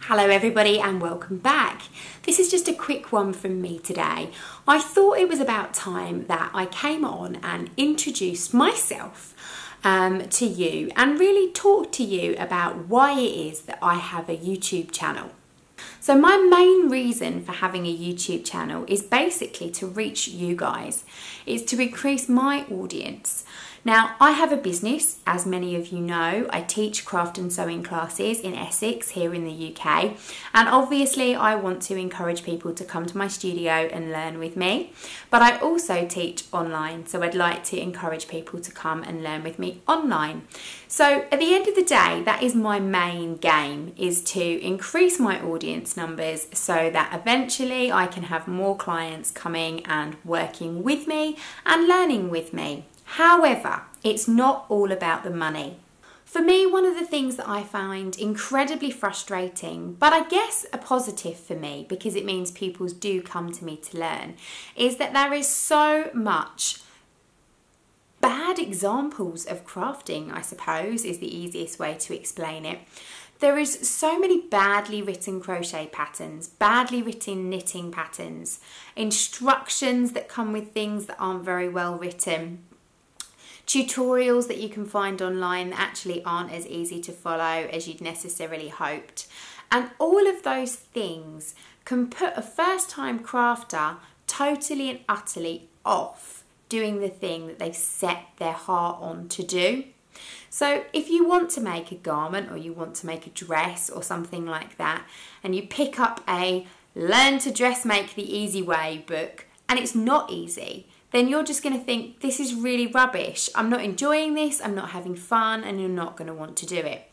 Hello everybody and welcome back. This is just a quick one from me today. I thought it was about time that I came on and introduced myself to you and really talk to you about why it is that I have a YouTube channel. So my main reason for having a YouTube channel is basically to reach you guys. It's to increase my audience. Now, I have a business, as many of you know. I teach craft and sewing classes in Essex, here in the UK. And obviously, I want to encourage people to come to my studio and learn with me. But I also teach online, so I'd like to encourage people to come and learn with me online. So at the end of the day, that is my main game, is to increase my audience numbers so that eventually I can have more clients coming and working with me and learning with me. However, it's not all about the money. For me, one of the things that I find incredibly frustrating, but I guess a positive for me because it means people do come to me to learn, is that there is so much bad examples of crafting, I suppose, is the easiest way to explain it. There is so many badly written crochet patterns, badly written knitting patterns, instructions that come with things that aren't very well written, tutorials that you can find online that actually aren't as easy to follow as you'd necessarily hoped. And all of those things can put a first-time crafter totally and utterly off doing the thing that they've set their heart on to do. So if you want to make a garment or you want to make a dress or something like that, and you pick up a Learn to Dressmake the Easy Way book and it's not easy, then you're just going to think, this is really rubbish. I'm not enjoying this, I'm not having fun, and you're not going to want to do it.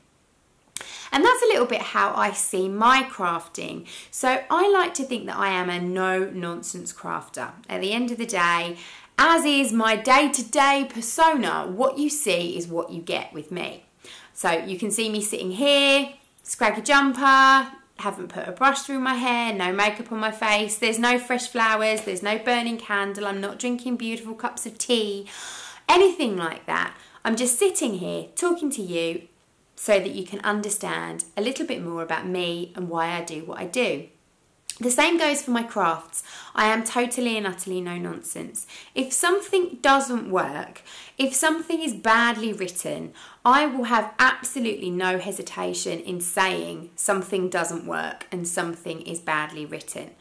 And that's a little bit how I see my crafting. So I like to think that I am a no-nonsense crafter. At the end of the day, as is my day-to-day persona, what you see is what you get with me. So you can see me sitting here, scraggy jumper, haven't put a brush through my hair, no makeup on my face, there's no fresh flowers, there's no burning candle, I'm not drinking beautiful cups of tea, anything like that. I'm just sitting here talking to you so that you can understand a little bit more about me and why I do what I do. The same goes for my crafts. I am totally and utterly no nonsense. If something doesn't work, if something is badly written, I will have absolutely no hesitation in saying something doesn't work and something is badly written.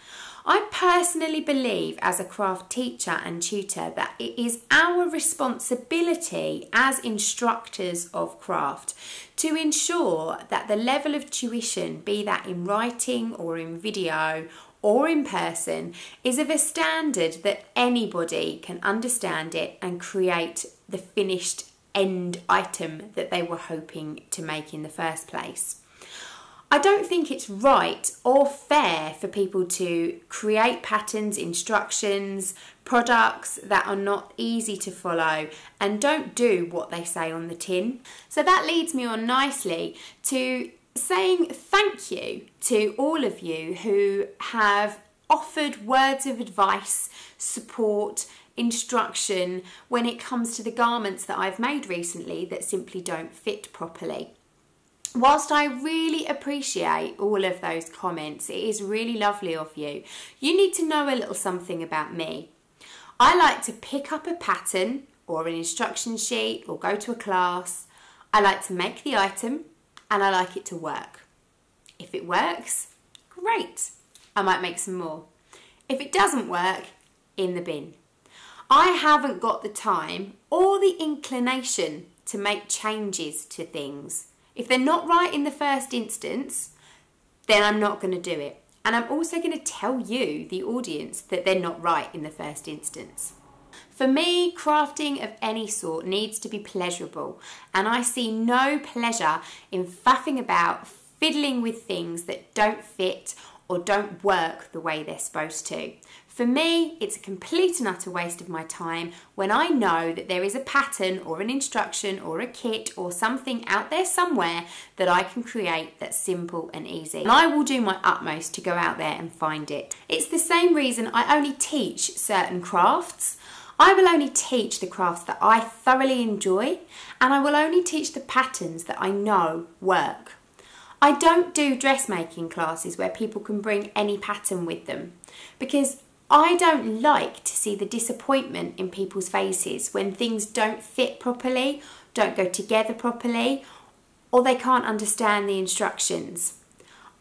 I personally believe as a craft teacher and tutor that it is our responsibility as instructors of craft to ensure that the level of tuition, be that in writing or in video or in person, is of a standard that anybody can understand it and create the finished end item that they were hoping to make in the first place. I don't think it's right or fair for people to create patterns, instructions, products that are not easy to follow and don't do what they say on the tin. So that leads me on nicely to saying thank you to all of you who have offered words of advice, support, instruction when it comes to the garments that I've made recently that simply don't fit properly. Whilst I really appreciate all of those comments, it is really lovely of you. You need to know a little something about me. I like to pick up a pattern or an instruction sheet or go to a class. I like to make the item and I like it to work. If it works, great. I might make some more. If it doesn't work, in the bin. I haven't got the time or the inclination to make changes to things. If they're not right in the first instance, then I'm not going to do it. And I'm also going to tell you, the audience, that they're not right in the first instance. For me, crafting of any sort needs to be pleasurable. And I see no pleasure in faffing about, fiddling with things that don't fit or don't work the way they're supposed to. For me, it's a complete and utter waste of my time when I know that there is a pattern or an instruction or a kit or something out there somewhere that I can create that's simple and easy. And I will do my utmost to go out there and find it. It's the same reason I only teach certain crafts. I will only teach the crafts that I thoroughly enjoy, and I will only teach the patterns that I know work. I don't do dressmaking classes where people can bring any pattern with them, because I don't like to see the disappointment in people's faces when things don't fit properly, don't go together properly, or they can't understand the instructions.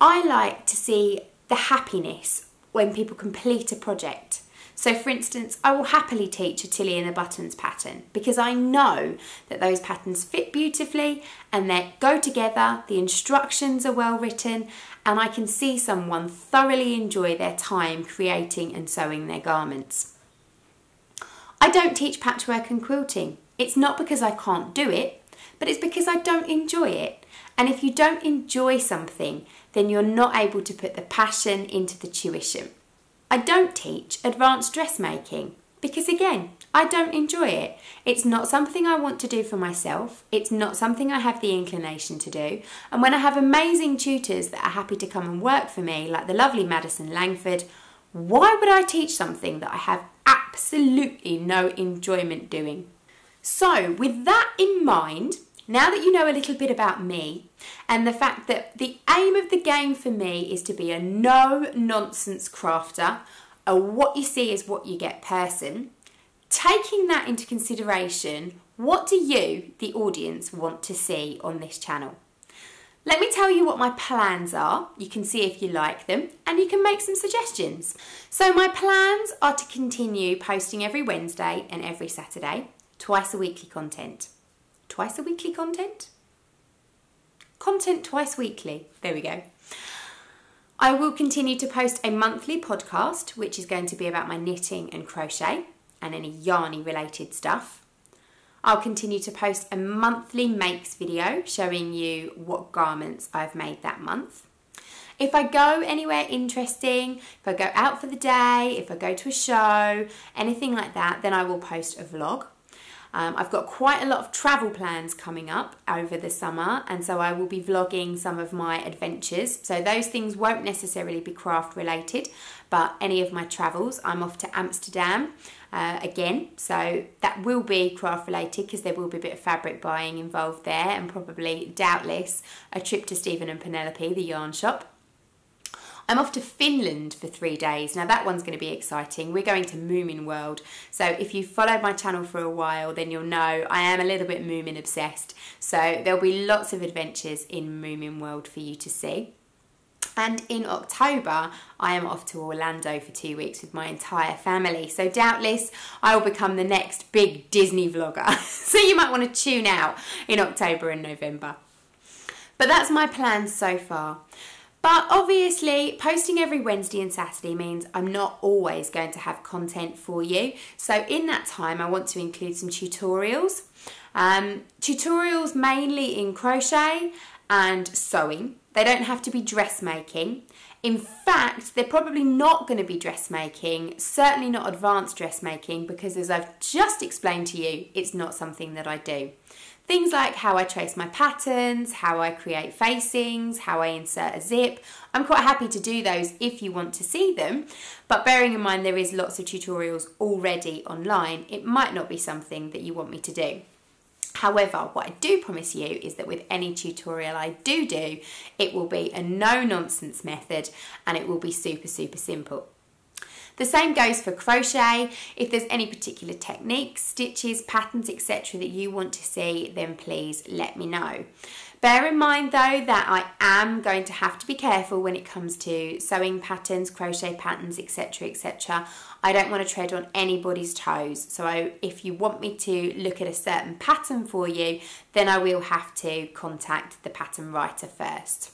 I like to see the happiness when people complete a project. So for instance, I will happily teach a Tilly and the Buttons pattern because I know that those patterns fit beautifully and they go together, the instructions are well written, and I can see someone thoroughly enjoy their time creating and sewing their garments. I don't teach patchwork and quilting. It's not because I can't do it, but it's because I don't enjoy it. And if you don't enjoy something, then you're not able to put the passion into the tuition. I don't teach advanced dressmaking because, again, I don't enjoy it. It's not something I want to do for myself. It's not something I have the inclination to do. And when I have amazing tutors that are happy to come and work for me, like the lovely Madison Langford, why would I teach something that I have absolutely no enjoyment doing? So with that in mind, now that you know a little bit about me and the fact that the aim of the game for me is to be a no-nonsense crafter, a what you see is what you get person, taking that into consideration, what do you, the audience, want to see on this channel? Let me tell you what my plans are. You can see if you like them and you can make some suggestions. So my plans are to continue posting every Wednesday and every Saturday, twice a weekly content. Twice a weekly content? Content twice weekly. There we go. I will continue to post a monthly podcast, which is going to be about my knitting and crochet and any yarny related stuff. I'll continue to post a monthly makes video showing you what garments I've made that month. If I go anywhere interesting, if I go out for the day, if I go to a show, anything like that, then I will post a vlog. I've got quite a lot of travel plans coming up over the summer, and so I will be vlogging some of my adventures. So those things won't necessarily be craft related, but any of my travels. I'm off to Amsterdam again, so that will be craft related because there will be a bit of fabric buying involved there, and probably, doubtless, a trip to Stephen and Penelope, the yarn shop. I'm off to Finland for 3 days. Now that one's going to be exciting. We're going to Moomin World. So if you've followed my channel for a while, then you'll know I am a little bit Moomin obsessed. So there'll be lots of adventures in Moomin World for you to see. And in October, I am off to Orlando for 2 weeks with my entire family. So doubtless, I will become the next big Disney vlogger. So you might want to tune out in October and November. But that's my plans so far. But obviously, posting every Wednesday and Saturday means I'm not always going to have content for you. So in that time, I want to include some tutorials. Tutorials mainly in crochet and sewing. They don't have to be dressmaking. In fact, they're probably not going to be dressmaking, certainly not advanced dressmaking, because as I've just explained to you, it's not something that I do. Things like how I trace my patterns, how I create facings, how I insert a zip. I'm quite happy to do those if you want to see them, but bearing in mind there is lots of tutorials already online, it might not be something that you want me to do. However, what I do promise you is that with any tutorial I do, it will be a no-nonsense method and it will be super, super simple. The same goes for crochet. If there's any particular techniques, stitches, patterns, etc. that you want to see, then please let me know. Bear in mind though that I am going to have to be careful when it comes to sewing patterns, crochet patterns, etc, etc. I don't want to tread on anybody's toes. So if you want me to look at a certain pattern for you, then I will have to contact the pattern writer first.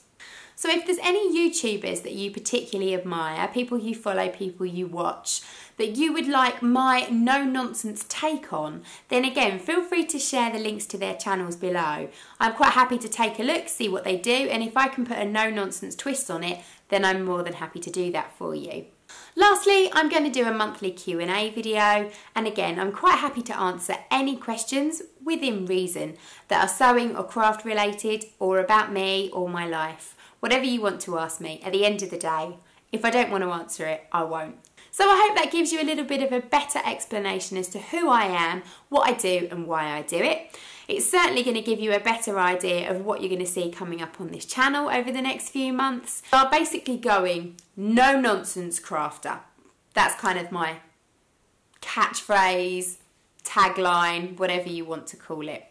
So if there's any YouTubers that you particularly admire, people you follow, people you watch, that you would like my no-nonsense take on, then again, feel free to share the links to their channels below. I'm quite happy to take a look, see what they do, and if I can put a no-nonsense twist on it, then I'm more than happy to do that for you. Lastly, I'm going to do a monthly Q&A video, and again, I'm quite happy to answer any questions within reason that are sewing or craft related or about me or my life. Whatever you want to ask me, at the end of the day, If I don't want to answer it, I won't. So I hope that gives you a little bit of a better explanation as to who I am, what I do and why I do it. It's certainly going to give you a better idea of what you're going to see coming up on this channel over the next few months. I'm basically going no nonsense crafter. That's kind of my catchphrase, tagline, whatever you want to call it.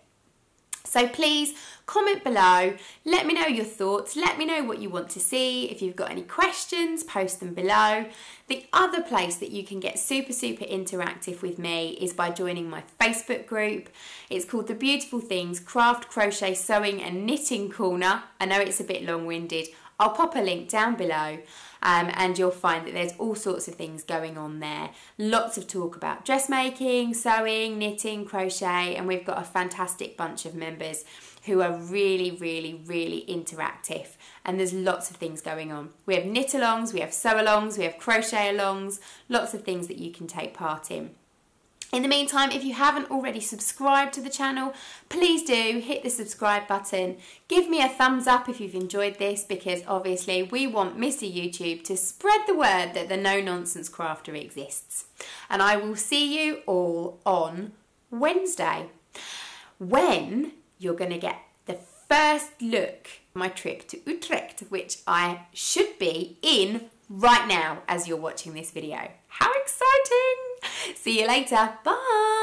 So please comment below, let me know your thoughts, let me know what you want to see. If you've got any questions, post them below. The other place that you can get super interactive with me is by joining my Facebook group. It's called The Beautiful Things Craft, Crochet, Sewing and Knitting Corner. I know it's a bit long-winded. I'll pop a link down below and you'll find that there's all sorts of things going on there. Lots of talk about dressmaking, sewing, knitting, crochet, and we've got a fantastic bunch of members who are really interactive, and there's lots of things going on. We have knit alongs, we have sew alongs, we have crochet alongs, lots of things that you can take part in. In the meantime, if you haven't already subscribed to the channel, please do hit the subscribe button. Give me a thumbs up if you've enjoyed this, because obviously we want Mr. YouTube to spread the word that the No Nonsense Crafter exists. And I will see you all on Wednesday, when you're going to get the first look at my trip to Utrecht, which I should be in right now as you're watching this video. How exciting! See you later. Bye!